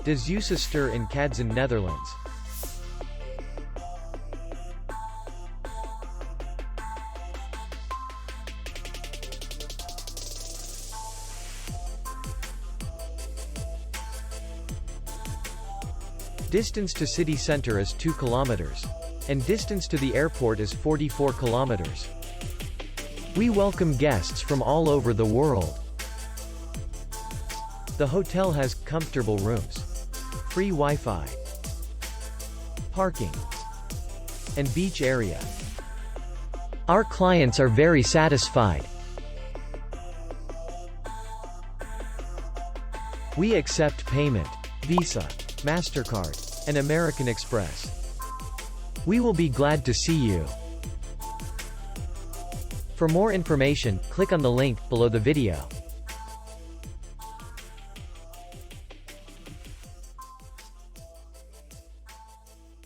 De zeeuwse ster in Cadzand, Netherlands. Distance to city center is 2 kilometers. And distance to the airport is 44 kilometers. We welcome guests from all over the world. The hotel has comfortable rooms, free Wi-Fi, parking, and beach area. Our clients are very satisfied. We accept payment, Visa, MasterCard, and American Express. We will be glad to see you. For more information, click on the link below the video.